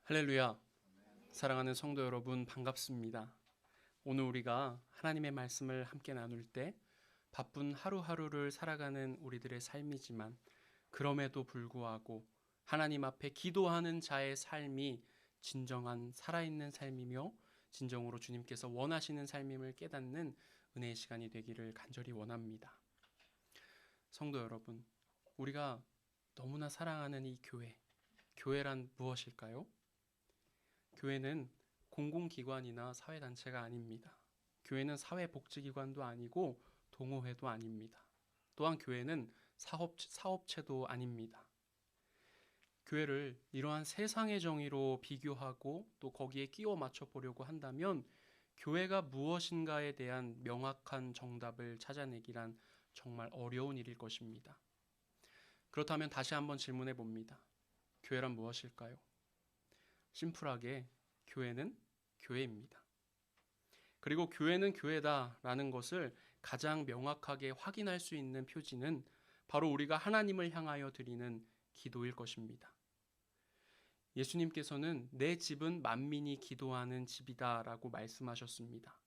할렐루야. 사랑하는 성도 여러분, 반갑습니다. 오늘 우리가 하나님의 말씀을 함께 나눌 때 바쁜 하루하루를 살아가는 우리들의 삶이지만 그럼에도 불구하고 하나님 앞에 기도하는 자의 삶이 진정한 살아있는 삶이며 진정으로 주님께서 원하시는 삶임을 깨닫는 은혜의 시간이 되기를 간절히 원합니다. 성도 여러분, 우리가 너무나 사랑하는 이 교회란 무엇일까요? 교회는 공공기관이나 사회단체가 아닙니다. 교회는 사회복지기관도 아니고 동호회도 아닙니다. 또한 교회는 사업체도 아닙니다. 교회를 이러한 세상의 정의로 비교하고 또 거기에 끼워 맞춰 보려고 한다면 교회가 무엇인가에 대한 명확한 정답을 찾아내기란 정말 어려운 일일 것입니다. 그렇다면 다시 한번 질문해 봅니다. 교회란 무엇일까요? 심플하게 교회는 교회입니다. 그리고 교회는 교회다라는 것을 가장 명확하게 확인할 수 있는 표지는 바로 우리가 하나님을 향하여 드리는 기도일 것입니다. 예수님께서는 내 집은 만민이 기도하는 집이다라고 말씀하셨습니다.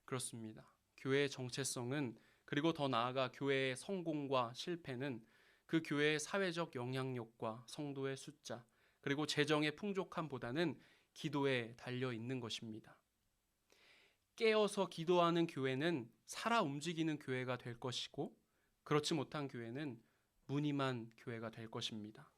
그렇습니다. 교회의 정체성은, 그리고 더 나아가 교회의 성공과 실패는 그 교회의 사회적 영향력과 성도의 숫자, 그리고 재정의 풍족함보다는 기도에 달려 있는 것입니다. 깨어서 기도하는 교회는 살아 움직이는 교회가 될 것이고, 그렇지 못한 교회는 무늬만 교회가 될 것입니다.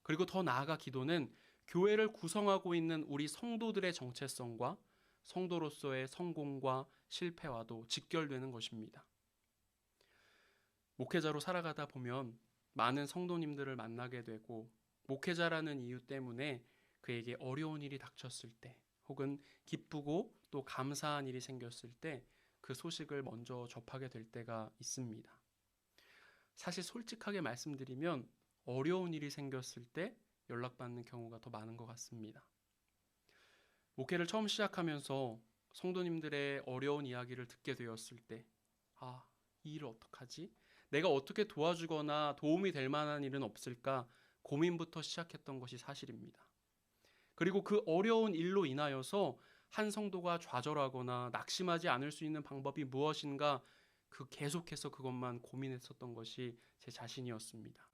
그리고 더 나아가 기도는 교회를 구성하고 있는 우리 성도들의 정체성과 성도로서의 성공과 실패와도 직결되는 것입니다. 목회자로 살아가다 보면 많은 성도님들을 만나게 되고, 목회자라는 이유 때문에 그에게 어려운 일이 닥쳤을 때, 혹은 기쁘고 또 감사한 일이 생겼을 때 그 소식을 먼저 접하게 될 때가 있습니다. 사실 솔직하게 말씀드리면 어려운 일이 생겼을 때 연락받는 경우가 더 많은 것 같습니다. 목회를 처음 시작하면서 성도님들의 어려운 이야기를 듣게 되었을 때, 이 일을 어떡하지? 내가 어떻게 도와주거나 도움이 될 만한 일은 없을까? 고민부터 시작했던 것이 사실입니다. 그리고 그 어려운 일로 인하여서 한 성도가 좌절하거나 낙심하지 않을 수 있는 방법이 무엇인가, 계속해서 그것만 고민했었던 것이 제 자신이었습니다.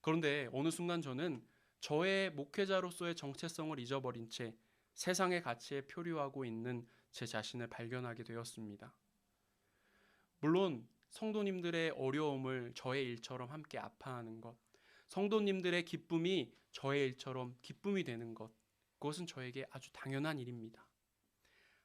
그런데 어느 순간 저는 저의 목회자로서의 정체성을 잊어버린 채 세상의 가치에 표류하고 있는 제 자신을 발견하게 되었습니다. 물론 성도님들의 어려움을 저의 일처럼 함께 아파하는 것, 성도님들의 기쁨이 저의 일처럼 기쁨이 되는 것, 그것은 저에게 아주 당연한 일입니다.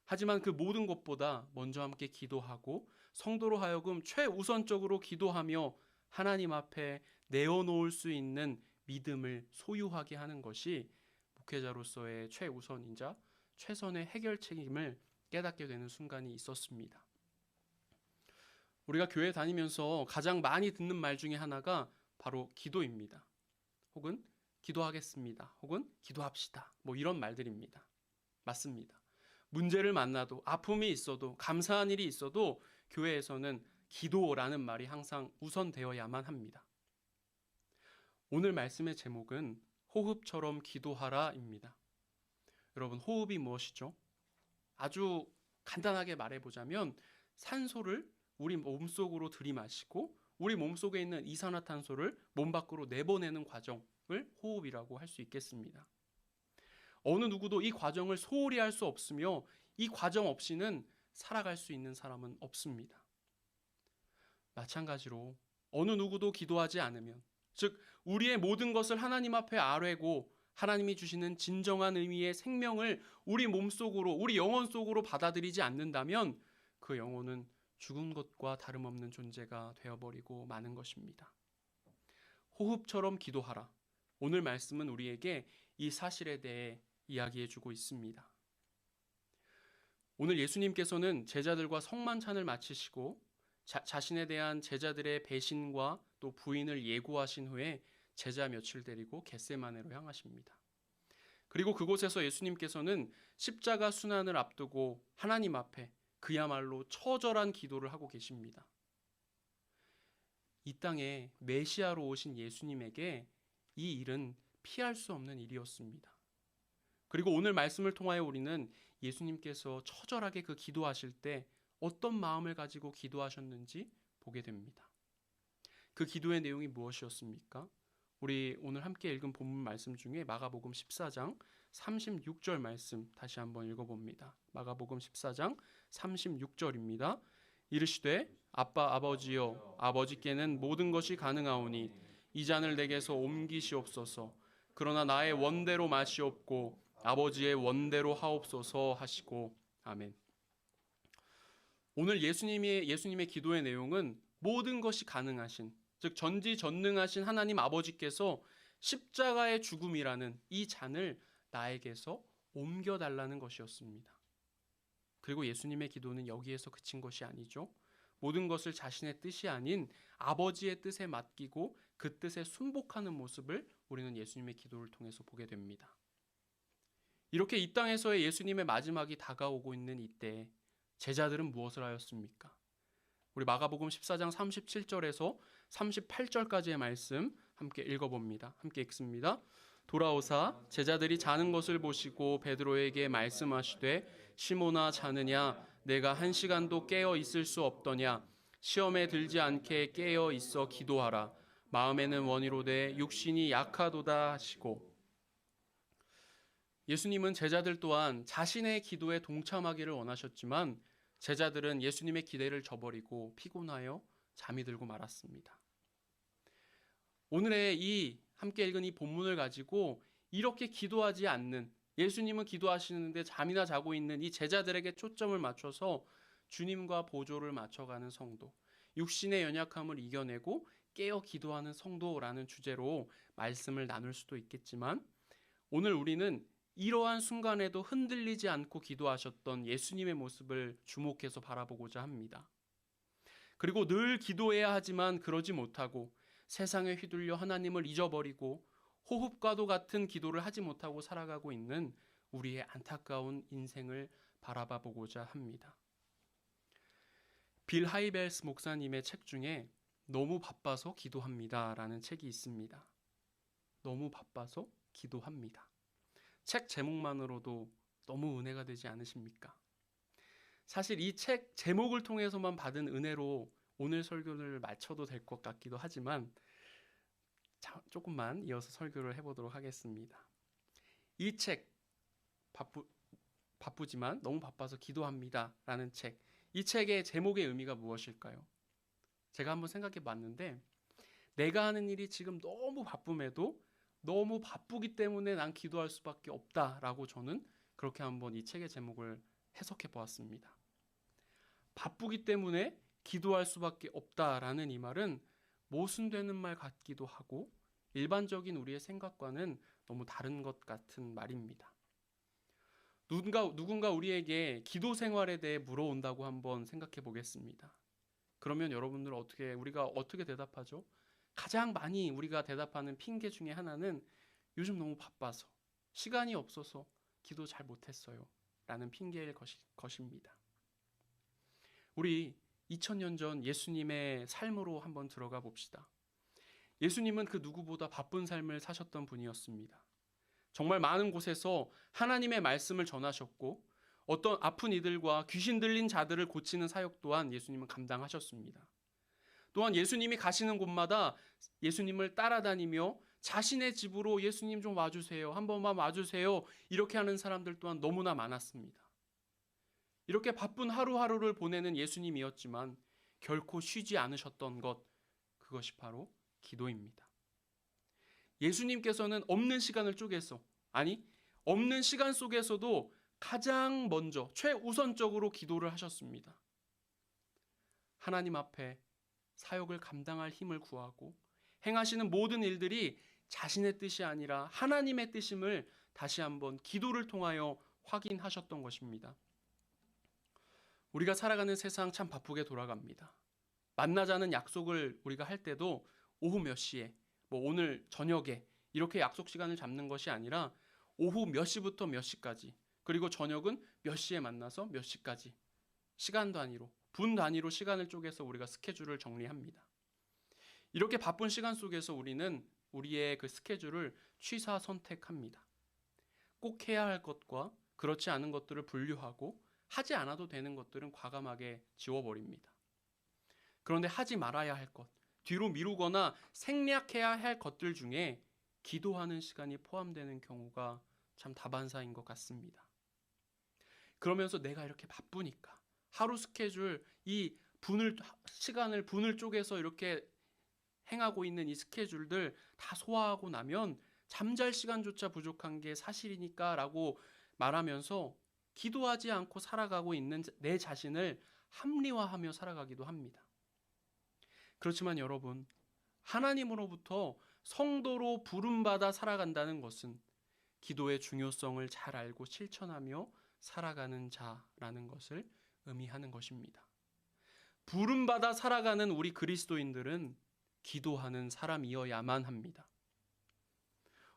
하지만 그 모든 것보다 먼저 함께 기도하고 성도로 하여금 최우선적으로 기도하며 하나님 앞에 내어놓을 수 있는 믿음을 소유하게 하는 것이 목회자로서의 최우선이자 최선의 해결 책임을 깨닫게 되는 순간이 있었습니다. 우리가 교회 다니면서 가장 많이 듣는 말 중에 하나가 바로 기도입니다. 혹은 기도하겠습니다. 혹은 기도합시다. 이런 말들입니다. 맞습니다. 문제를 만나도, 아픔이 있어도, 감사한 일이 있어도 교회에서는 기도라는 말이 항상 우선되어야만 합니다. 오늘 말씀의 제목은 호흡처럼 기도하라입니다. 여러분, 호흡이 무엇이죠? 아주 간단하게 말해보자면 산소를 우리 몸속으로 들이마시고 우리 몸속에 있는 이산화탄소를 몸 밖으로 내보내는 과정을 호흡이라고 할 수 있겠습니다. 어느 누구도 이 과정을 소홀히 할 수 없으며 이 과정 없이는 살아갈 수 있는 사람은 없습니다. 마찬가지로 어느 누구도 기도하지 않으면, 즉 우리의 모든 것을 하나님 앞에 아뢰고 하나님이 주시는 진정한 의미의 생명을 우리 몸속으로, 우리 영혼 속으로 받아들이지 않는다면 그 영혼은 죽은 것과 다름없는 존재가 되어버리고 마는 것입니다. 호흡처럼 기도하라. 오늘 말씀은 우리에게 이 사실에 대해 이야기해주고 있습니다. 오늘 예수님께서는 제자들과 성만찬을 마치시고 자신에 대한 제자들의 배신과 또 부인을 예고하신 후에 제자 몇을 데리고 겟세마네로 향하십니다. 그리고 그곳에서 예수님께서는 십자가 순환을 앞두고 하나님 앞에 그야말로 처절한 기도를 하고 계십니다. 이 땅에 메시아로 오신 예수님에게 이 일은 피할 수 없는 일이었습니다. 그리고 오늘 말씀을 통하여 우리는 예수님께서 처절하게 그 기도하실 때 어떤 마음을 가지고 기도하셨는지 보게 됩니다. 그 기도의 내용이 무엇이었습니까? 우리 오늘 함께 읽은 본문 말씀 중에 마가복음 14장 36절 말씀 다시 한번 읽어봅니다. 마가복음 14장 36절입니다. 이르시되 아빠 아버지여 아버지께는 모든 것이 가능하오니 이 잔을 내게서 옮기시옵소서. 그러나 나의 원대로 마시옵고 아버지의 원대로 하옵소서 하시고 아멘. 오늘 예수님의 기도의 내용은 모든 것이 가능하신, 즉 전지전능하신 하나님 아버지께서 십자가의 죽음이라는 이 잔을 나에게서 옮겨달라는 것이었습니다. 그리고 예수님의 기도는 여기에서 그친 것이 아니죠. 모든 것을 자신의 뜻이 아닌 아버지의 뜻에 맡기고 그 뜻에 순복하는 모습을 우리는 예수님의 기도를 통해서 보게 됩니다. 이렇게 이 땅에서의 예수님의 마지막이 다가오고 있는 이때 제자들은 무엇을 하였습니까? 우리 마가복음 14장 37절에서 38절까지의 말씀 함께 읽어봅니다. 함께 읽습니다. 돌아오사 제자들이 자는 것을 보시고 베드로에게 말씀하시되 시몬아 자느냐 내가 1시간도 깨어 있을 수 없더냐 시험에 들지 않게 깨어 있어 기도하라 마음에는 원이로되 육신이 약하도다 하시고 예수님은 제자들 또한 자신의 기도에 동참하기를 원하셨지만 제자들은 예수님의 기대를 저버리고 피곤하여 잠이 들고 말았습니다. 오늘의 이 함께 읽은 이 본문을 가지고 이렇게 기도하지 않는, 예수님은 기도하시는데 잠이나 자고 있는 이 제자들에게 초점을 맞춰서 주님과 보조를 맞춰가는 성도, 육신의 연약함을 이겨내고 깨어 기도하는 성도라는 주제로 말씀을 나눌 수도 있겠지만 오늘 우리는 이러한 순간에도 흔들리지 않고 기도하셨던 예수님의 모습을 주목해서 바라보고자 합니다. 그리고 늘 기도해야 하지만 그러지 못하고 세상에 휘둘려 하나님을 잊어버리고 호흡과도 같은 기도를 하지 못하고 살아가고 있는 우리의 안타까운 인생을 바라봐 보고자 합니다. 빌 하이벨스 목사님의 책 중에 너무 바빠서 기도합니다 라는 책이 있습니다. 너무 바빠서 기도합니다. 책 제목만으로도 너무 은혜가 되지 않으십니까? 사실 이 책 제목을 통해서만 받은 은혜로 오늘 설교를 마쳐도 될 것 같기도 하지만 조금만 이어서 설교를 해보도록 하겠습니다. 이 책 바쁘지만 너무 바빠서 기도합니다 라는 책, 이 책의 제목의 의미가 무엇일까요? 제가 한번 생각해 봤는데 내가 하는 일이 지금 너무 바쁨에도 너무 바쁘기 때문에 난 기도할 수밖에 없다라고 저는 그렇게 한번 이 책의 제목을 해석해 보았습니다. 바쁘기 때문에 기도할 수밖에 없다라는 이 말은 모순되는 말 같기도 하고 일반적인 우리의 생각과는 너무 다른 것 같은 말입니다. 누군가 우리에게 기도 생활에 대해 물어온다고 한번 생각해 보겠습니다. 그러면 여러분들 우리가 어떻게 대답하죠? 가장 많이 우리가 대답하는 핑계 중에 하나는 요즘 너무 바빠서, 시간이 없어서 기도 잘 못했어요 라는 핑계일 것입니다. 우리 2000년 전 예수님의 삶으로 한번 들어가 봅시다. 예수님은 그 누구보다 바쁜 삶을 사셨던 분이었습니다. 정말 많은 곳에서 하나님의 말씀을 전하셨고 어떤 아픈 이들과 귀신 들린 자들을 고치는 사역 또한 예수님은 감당하셨습니다. 또한 예수님이 가시는 곳마다 예수님을 따라다니며 자신의 집으로 예수님 좀 와주세요, 한 번만 와주세요 이렇게 하는 사람들 또한 너무나 많았습니다. 이렇게 바쁜 하루하루를 보내는 예수님이었지만 결코 쉬지 않으셨던 것, 그것이 바로 기도입니다. 예수님께서는 없는 시간을 쪼개서, 없는 시간 속에서도 가장 먼저 최우선적으로 기도를 하셨습니다. 하나님 앞에 사역을 감당할 힘을 구하고 행하시는 모든 일들이 자신의 뜻이 아니라 하나님의 뜻임을 다시 한번 기도를 통하여 확인하셨던 것입니다. 우리가 살아가는 세상 참 바쁘게 돌아갑니다. 만나자는 약속을 우리가 할 때도 오후 몇 시에, 오늘 저녁에 이렇게 약속 시간을 잡는 것이 아니라 오후 몇 시부터 몇 시까지, 그리고 저녁은 몇 시에 만나서 몇 시까지, 시간 단위로, 분 단위로 시간을 쪼개서 우리가 스케줄을 정리합니다. 이렇게 바쁜 시간 속에서 우리는 우리의 그 스케줄을 취사 선택합니다. 꼭 해야 할 것과 그렇지 않은 것들을 분류하고 하지 않아도 되는 것들은 과감하게 지워버립니다. 그런데 하지 말아야 할 것, 뒤로 미루거나 생략해야 할 것들 중에 기도하는 시간이 포함되는 경우가 참 다반사인 것 같습니다. 그러면서 내가 이렇게 바쁘니까 하루 스케줄 시간을 분을 쪼개서 이렇게 행하고 있는 이 스케줄들 다 소화하고 나면 잠잘 시간조차 부족한 게 사실이니까 라고 말하면서 기도하지 않고 살아가고 있는 내 자신을 합리화하며 살아가기도 합니다. 그렇지만 여러분, 하나님으로부터 성도로 부름받아 살아간다는 것은 기도의 중요성을 잘 알고 실천하며 살아가는 자라는 것을 의미하는 것입니다. 부름받아 살아가는 우리 그리스도인들은 기도하는 사람이어야만 합니다.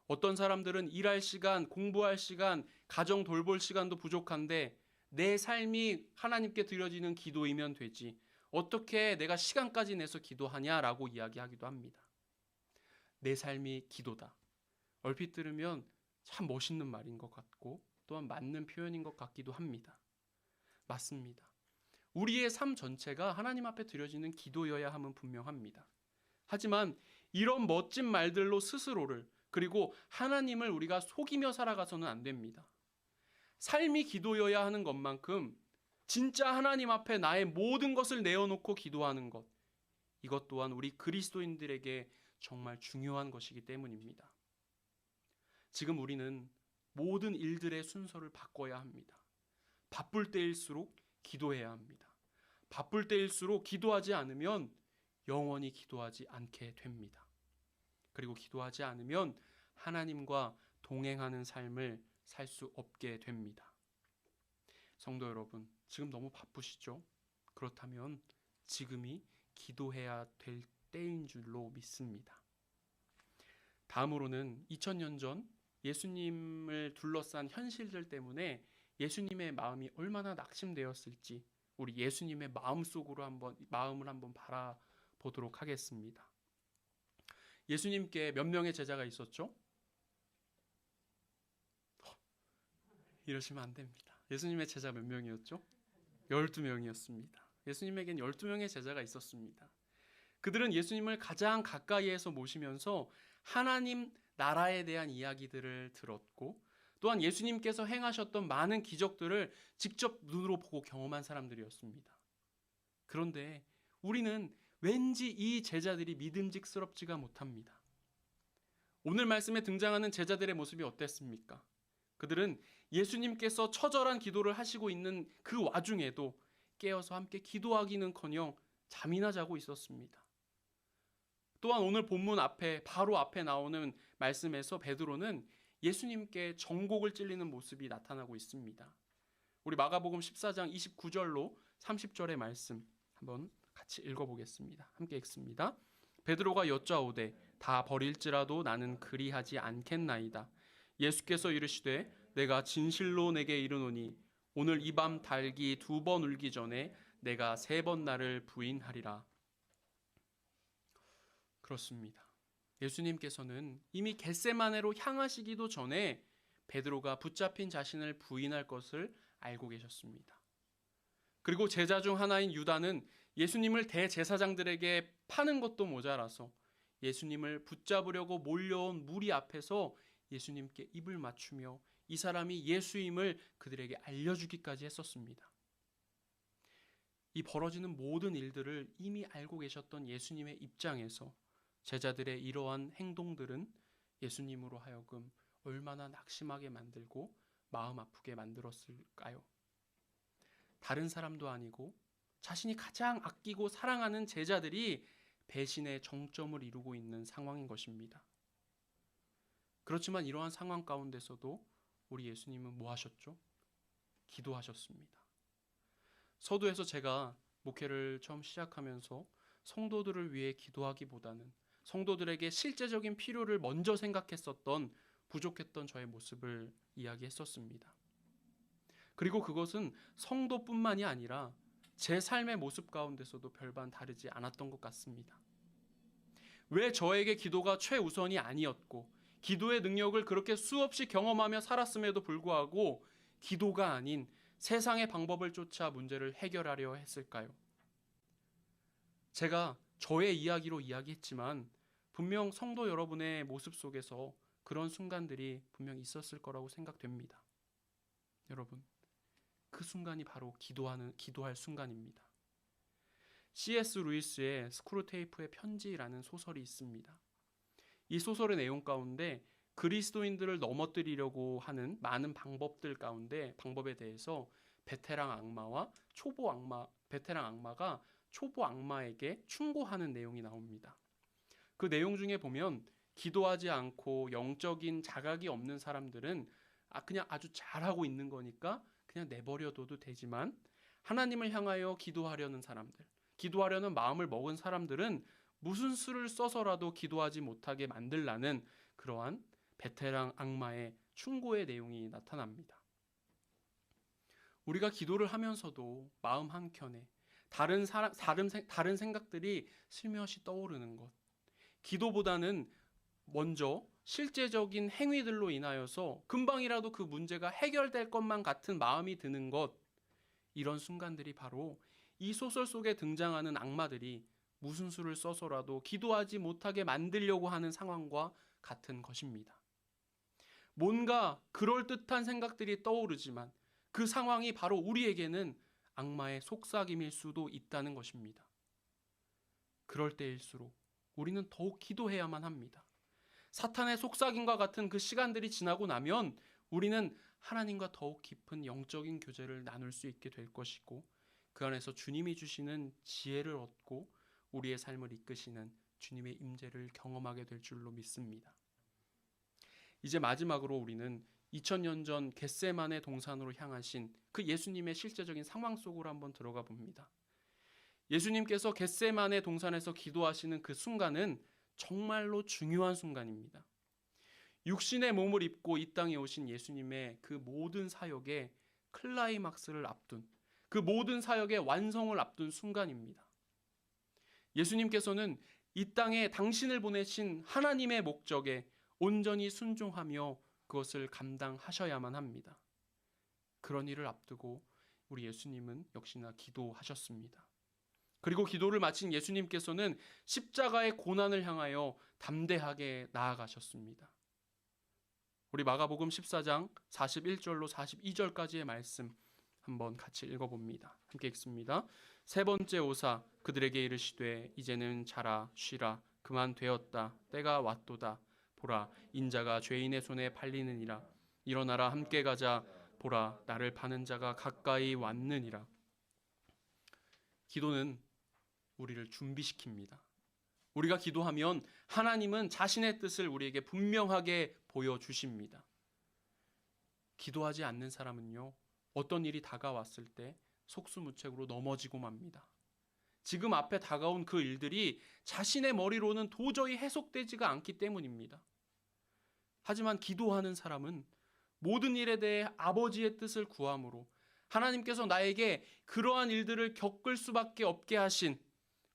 어떤 사람들은 일할 시간, 공부할 시간, 가정 돌볼 시간도 부족한데 내 삶이 하나님께 드려지는 기도이면 되지 어떻게 내가 시간까지 내서 기도하냐라고 이야기하기도 합니다. 내 삶이 기도다. 얼핏 들으면 참 멋있는 말인 것 같고 또한 맞는 표현인 것 같기도 합니다. 맞습니다. 우리의 삶 전체가 하나님 앞에 드려지는 기도여야 함은 분명합니다. 하지만 이런 멋진 말들로 스스로를 그리고 하나님을 우리가 속이며 살아가서는 안 됩니다. 삶이 기도여야 하는 것만큼 진짜 하나님 앞에 나의 모든 것을 내어놓고 기도하는 것, 이것 또한 우리 그리스도인들에게 정말 중요한 것이기 때문입니다. 지금 우리는 모든 일들의 순서를 바꿔야 합니다. 바쁠 때일수록 기도해야 합니다. 바쁠 때일수록 기도하지 않으면 영원히 기도하지 않게 됩니다. 그리고 기도하지 않으면 하나님과 동행하는 삶을 살 수 없게 됩니다. 성도 여러분, 지금 너무 바쁘시죠? 그렇다면 지금이 기도해야 될 때인 줄로 믿습니다. 다음으로는 2000년 전 예수님을 둘러싼 현실들 때문에 예수님의 마음이 얼마나 낙심되었을지 우리 예수님의 마음을 한번 바라보도록 하겠습니다. 예수님께 몇 명의 제자가 있었죠? 이러시면 안 됩니다. 예수님의 제자 몇 명이었죠? 12명이었습니다. 예수님에겐 12명의 제자가 있었습니다. 그들은 예수님을 가장 가까이에서 모시면서 하나님 나라에 대한 이야기들을 들었고 또한 예수님께서 행하셨던 많은 기적들을 직접 눈으로 보고 경험한 사람들이었습니다. 그런데 우리는 왠지 이 제자들이 믿음직스럽지가 못합니다. 오늘 말씀에 등장하는 제자들의 모습이 어땠습니까? 그들은 예수님께서 처절한 기도를 하시고 있는 그 와중에도 깨어서 함께 기도하기는커녕 잠이나 자고 있었습니다. 또한 오늘 본문 바로 앞에 나오는 말씀에서 베드로는 예수님께 정곡을 찔리는 모습이 나타나고 있습니다. 우리 마가복음 14장 29절로 30절의 말씀 한번 같이 읽어보겠습니다. 함께 읽습니다. 베드로가 여짜오되 다 버릴지라도 나는 그리하지 않겠나이다. 예수께서 이르시되 내가 진실로 내게 이르노니 오늘 이 밤 달기 2번 울기 전에 내가 3번 나를 부인하리라. 그렇습니다. 예수님께서는 이미 겟세마네로 향하시기도 전에 베드로가 붙잡힌 자신을 부인할 것을 알고 계셨습니다. 그리고 제자 중 하나인 유다는 예수님을 대제사장들에게 파는 것도 모자라서 예수님을 붙잡으려고 몰려온 무리 앞에서 예수님께 입을 맞추며 이 사람이 예수임을 그들에게 알려주기까지 했었습니다. 이 벌어지는 모든 일들을 이미 알고 계셨던 예수님의 입장에서 제자들의 이러한 행동들은 예수님으로 하여금 얼마나 낙심하게 만들고 마음 아프게 만들었을까요? 다른 사람도 아니고 자신이 가장 아끼고 사랑하는 제자들이 배신의 정점을 이루고 있는 상황인 것입니다. 그렇지만 이러한 상황 가운데서도 우리 예수님은 뭐 하셨죠? 기도하셨습니다. 서두에서 제가 목회를 처음 시작하면서 성도들을 위해 기도하기보다는 성도들에게 실제적인 필요를 먼저 생각했었던 부족했던 저의 모습을 이야기했었습니다. 그리고 그것은 성도뿐만이 아니라 제 삶의 모습 가운데서도 별반 다르지 않았던 것 같습니다. 왜 저에게 기도가 최우선이 아니었고 기도의 능력을 그렇게 수없이 경험하며 살았음에도 불구하고 기도가 아닌 세상의 방법을 쫓아 문제를 해결하려 했을까요? 제가 저의 이야기로 이야기했지만 분명 성도 여러분의 모습 속에서 그런 순간들이 분명 있었을 거라고 생각됩니다. 여러분, 그 순간이 바로 기도할 순간입니다. C.S. 루이스의 스크루테이프의 편지라는 소설이 있습니다. 이 소설의 내용 가운데 그리스도인들을 넘어뜨리려고 하는 많은 방법들 가운데 방법에 대해서 베테랑 악마가 초보 악마에게 충고하는 내용이 나옵니다. 그 내용 중에 보면 기도하지 않고 영적인 자각이 없는 사람들은 그냥 아주 잘하고 있는 거니까 그냥 내버려둬도 되지만 하나님을 향하여 기도하려는 사람들, 기도하려는 마음을 먹은 사람들은 무슨 수를 써서라도 기도하지 못하게 만들라는 그러한 베테랑 악마의 충고의 내용이 나타납니다. 우리가 기도를 하면서도 마음 한켠에 다른 생각들이 슬며시 떠오르는 것, 기도보다는 먼저 실제적인 행위들로 인하여서 금방이라도 그 문제가 해결될 것만 같은 마음이 드는 것, 이런 순간들이 바로 이 소설 속에 등장하는 악마들이 무슨 수를 써서라도 기도하지 못하게 만들려고 하는 상황과 같은 것입니다. 뭔가 그럴듯한 생각들이 떠오르지만 그 상황이 바로 우리에게는 악마의 속삭임일 수도 있다는 것입니다. 그럴 때일수록 우리는 더욱 기도해야만 합니다. 사탄의 속삭임과 같은 그 시간들이 지나고 나면 우리는 하나님과 더욱 깊은 영적인 교제를 나눌 수 있게 될 것이고 그 안에서 주님이 주시는 지혜를 얻고 우리의 삶을 이끄시는 주님의 임재를 경험하게 될 줄로 믿습니다. 이제 마지막으로 우리는 2000년 전 겟세마네 동산으로 향하신 그 예수님의 실제적인 상황 속으로 한번 들어가 봅니다. 예수님께서 겟세마네 동산에서 기도하시는 그 순간은 정말로 중요한 순간입니다. 육신의 몸을 입고 이 땅에 오신 예수님의 그 모든 사역의 클라이막스를 앞둔, 그 모든 사역의 완성을 앞둔 순간입니다. 예수님께서는 이 땅에 당신을 보내신 하나님의 목적에 온전히 순종하며 그것을 감당하셔야만 합니다. 그런 일을 앞두고 우리 예수님은 역시나 기도하셨습니다. 그리고 기도를 마친 예수님께서는 십자가의 고난을 향하여 담대하게 나아가셨습니다. 우리 마가복음 14장 41절로 42절까지의 말씀 한번 같이 읽어봅니다. 함께 읽습니다. 세 번째 오사 그들에게 이르시되 이제는 자라 쉬라 그만 되었다 때가 왔도다 보라 인자가 죄인의 손에 팔리느니라 일어나라 함께 가자 보라 나를 파는 자가 가까이 왔느니라. 기도는 우리를 준비시킵니다. 우리가 기도하면 하나님은 자신의 뜻을 우리에게 분명하게 보여주십니다. 기도하지 않는 사람은요, 어떤 일이 다가왔을 때 속수무책으로 넘어지고 맙니다. 지금 앞에 다가온 그 일들이 자신의 머리로는 도저히 해석되지가 않기 때문입니다. 하지만 기도하는 사람은 모든 일에 대해 아버지의 뜻을 구함으로 하나님께서 나에게 그러한 일들을 겪을 수밖에 없게 하신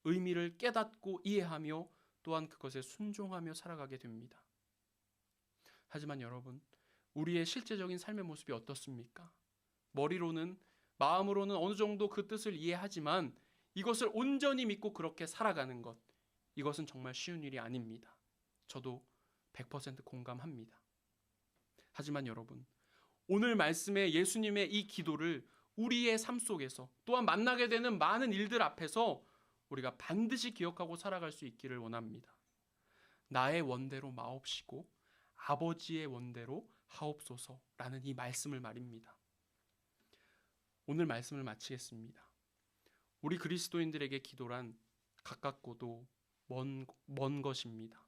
의미를 깨닫고 이해하며 또한 그것에 순종하며 살아가게 됩니다. 하지만 여러분, 우리의 실제적인 삶의 모습이 어떻습니까? 머리로는, 마음으로는 어느 정도 그 뜻을 이해하지만 이것을 온전히 믿고 그렇게 살아가는 것, 이것은 정말 쉬운 일이 아닙니다. 저도 100% 공감합니다. 하지만 여러분, 오늘 말씀의 예수님의 이 기도를 우리의 삶 속에서 또한 만나게 되는 많은 일들 앞에서 우리가 반드시 기억하고 살아갈 수 있기를 원합니다. 나의 원대로 마옵시고 아버지의 원대로 하옵소서라는 이 말씀을 말입니다. 오늘 말씀을 마치겠습니다. 우리 그리스도인들에게 기도란 가깝고도 먼 것입니다.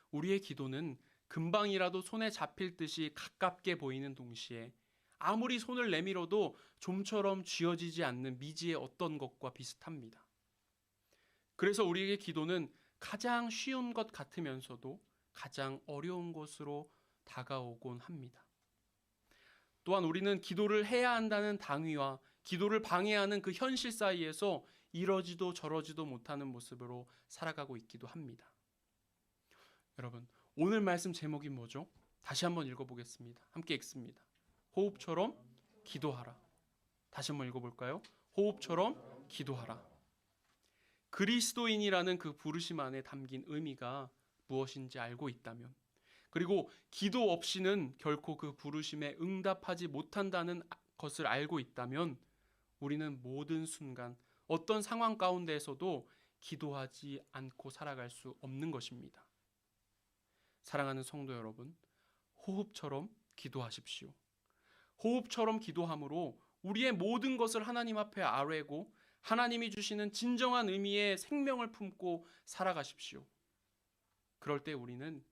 우리의 기도는 금방이라도 손에 잡힐 듯이 가깝게 보이는 동시에 아무리 손을 내밀어도 좀처럼 쥐어지지 않는 미지의 어떤 것과 비슷합니다. 그래서 우리에게 기도는 가장 쉬운 것 같으면서도 가장 어려운 것으로 다가오곤 합니다. 또한 우리는 기도를 해야 한다는 당위와 기도를 방해하는 그 현실 사이에서 이러지도 저러지도 못하는 모습으로 살아가고 있기도 합니다. 여러분, 오늘 말씀 제목이 뭐죠? 다시 한번 읽어보겠습니다. 함께 읽습니다. 호흡처럼 기도하라. 다시 한번 읽어볼까요? 호흡처럼 기도하라. 그리스도인이라는 그 부르심 안에 담긴 의미가 무엇인지 알고 있다면, 그리고 기도 없이는 결코 그 부르심에 응답하지 못한다는 것을 알고 있다면, 우리는 모든 순간 어떤 상황 가운데에서도 기도하지 않고 살아갈 수 없는 것입니다. 사랑하는 성도 여러분, 호흡처럼 기도하십시오. 호흡처럼 기도함으로 우리의 모든 것을 하나님 앞에 아뢰고 하나님이 주시는 진정한 의미의 생명을 품고 살아가십시오. 그럴 때 우리는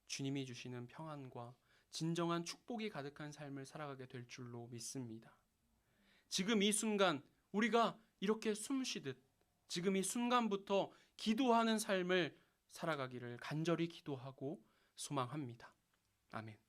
주님이 주시는 평안과 진정한 축복이 가득한 삶을 살아가게 될 줄로 믿습니다. 지금 이 순간 우리가 이렇게 숨쉬듯 지금 이 순간부터 기도하는 삶을 살아가기를 간절히 기도하고 소망합니다. 아멘.